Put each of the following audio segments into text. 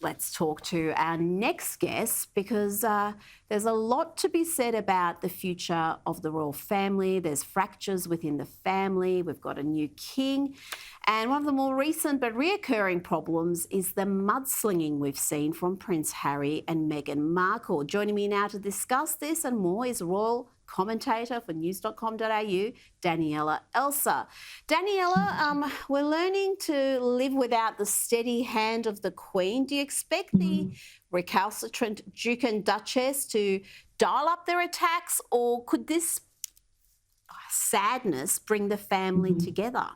let's talk to our next guest because there's a lot to be said about the future of the royal family. There's fractures within the family. We've got a new king. And one of the more recent but reoccurring problems is the mudslinging we've seen from Prince Harry and Meghan Markle. Joining me now to discuss this and more is royal commentator for news.com.au, Daniela Elser. Daniela, we're learning to live without the steady hand of the Queen. Do you expect the recalcitrant Duke and Duchess to dial up their attacks, or could this sadness bring the family together?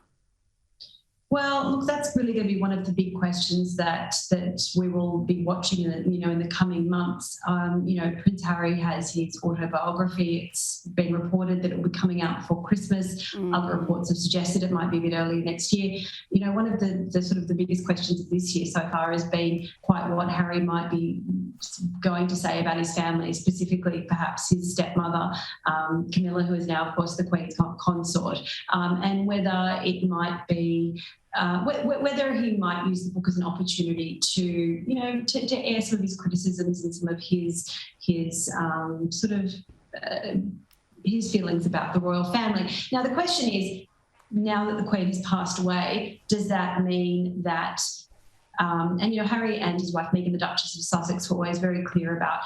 Well, look, that's really going to be one of the big questions that we will be watching in the coming months. Prince Harry has his autobiography. It's been reported that it will be coming out before Christmas. Other reports have suggested it might be a bit earlier next year. One of the sort of the biggest questions of this year so far has been quite what Harry might be going to say about his family, specifically perhaps his stepmother, Camilla, who is now, of course, the Queen's consort, and whether it might be whether he might use the book as an opportunity to air some of his criticisms and some of his feelings about the royal family. Now, the question is, now that the Queen has passed away, does that mean that Harry and his wife, Meghan, the Duchess of Sussex, were always very clear about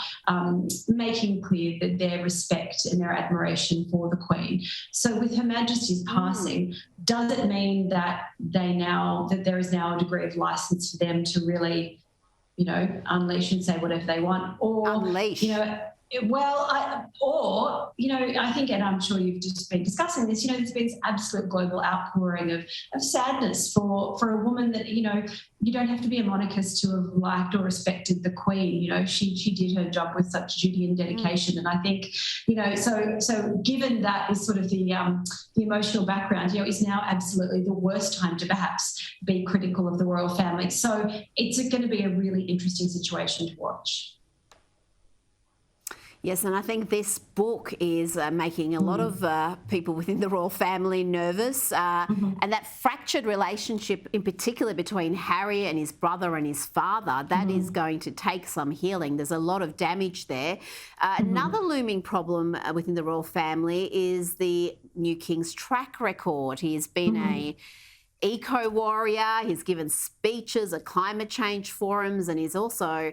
making clear that their respect and their admiration for the Queen. So with Her Majesty's passing, does it mean that there is now a degree of licence for them to really, unleash and say whatever they want? Or, unleash. I think, and I'm sure you've just been discussing this, there's been this absolute global outpouring of sadness for a woman that, you don't have to be a monarchist to have liked or respected the Queen. She did her job with such duty and dedication. And I think, so given that is sort of the emotional background, is now absolutely the worst time to perhaps be critical of the royal family. So it's going to be a really interesting situation to watch. Yes, and I think this book is making a lot of people within the royal family nervous. And that fractured relationship, in particular between Harry and his brother and his father, that is going to take some healing. There's a lot of damage there. Another looming problem within the royal family is the new king's track record. He's been a eco-warrior, he's given speeches at climate change forums, and he's also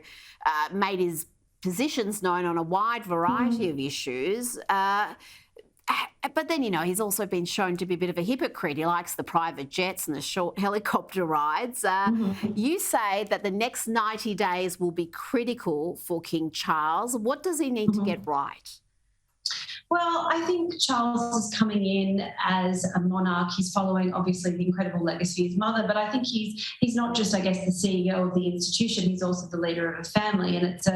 made his positions known on a wide variety of issues. But then, he's also been shown to be a bit of a hypocrite. He likes the private jets and the short helicopter rides. You say that the next 90 days will be critical for King Charles. What does he need to get right? Well, I think Charles is coming in as a monarch. He's following, obviously, the incredible legacy of his mother, but I think he's not just, I guess, the CEO of the institution. He's also the leader of a family, and it's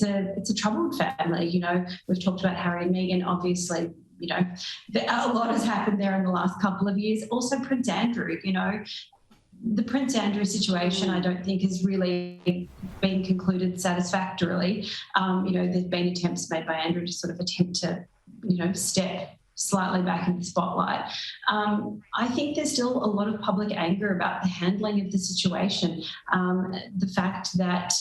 a troubled family. We've talked about Harry and Meghan, obviously. A lot has happened there in the last couple of years. Also, Prince Andrew. The Prince Andrew situation, I don't think, has really been concluded satisfactorily. There's been attempts made by Andrew to sort of attempt to, step slightly back in the spotlight. I think there's still a lot of public anger about the handling of the situation. The fact that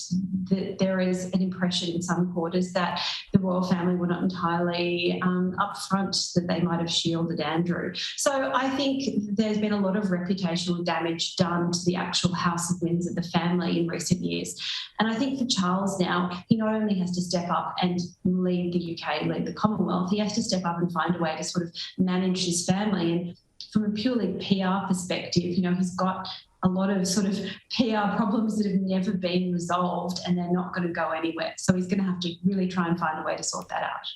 there is an impression in some quarters that the royal family were not entirely upfront, that they might have shielded Andrew. So I think there's been a lot of reputational damage done to the actual House of Windsor, the family, in recent years. And I think for Charles now, he not only has to step up and lead the UK, lead the Commonwealth, he has to step up and find a way to sort of manage his family. And from a purely PR perspective, he's got a lot of sort of PR problems that have never been resolved, and they're not going to go anywhere. So he's going to have to really try and find a way to sort that out.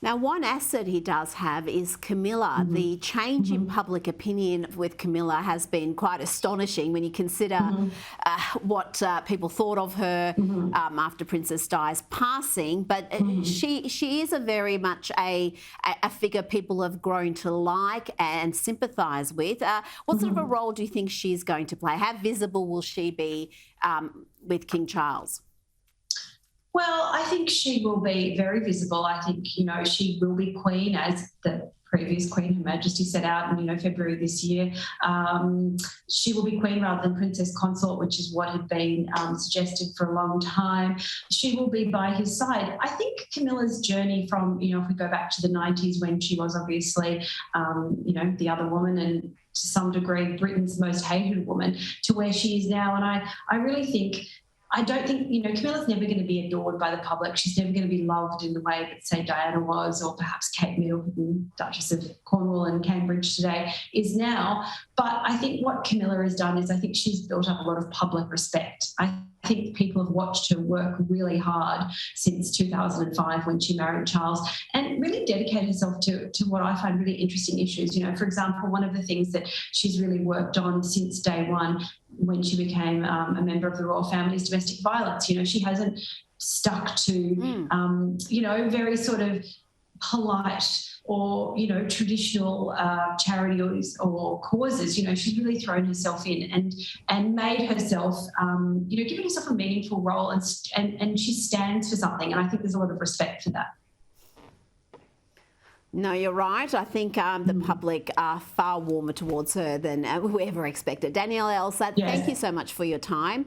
Now, one asset he does have is Camilla. The change in public opinion with Camilla has been quite astonishing when you consider what people thought of her after Princess Di's passing. But she is a very much a figure people have grown to like and sympathise with. What sort of a role do you think she's going to play? How visible will she be with King Charles? Well, I think she will be very visible. I think, she will be Queen as the previous Queen, Her Majesty, set out in February this year. She will be Queen rather than Princess Consort, which is what had been suggested for a long time. She will be by his side. I think Camilla's journey from, if we go back to the 90s when she was obviously, the other woman and to some degree Britain's most hated woman, to where she is now. And I really think, I don't think, Camilla's never going to be adored by the public. She's never going to be loved in the way that, say, Diana was, or perhaps Kate Middleton, Duchess of Cornwall and Cambridge today, is now. But I think what Camilla has done is I think she's built up a lot of public respect. I think people have watched her work really hard since 2005 when she married Charles, and really dedicated herself to what I find really interesting issues. For example, one of the things that she's really worked on since day one when she became a member of the royal family is domestic violence. She hasn't stuck to, very sort of polite or, traditional charities or causes. She's really thrown herself in and made herself, given herself a meaningful role, and she stands for something. And I think there's a lot of respect for that. No, you're right. I think the public are far warmer towards her than we ever expected. Daniela Elser, thank you so much for your time.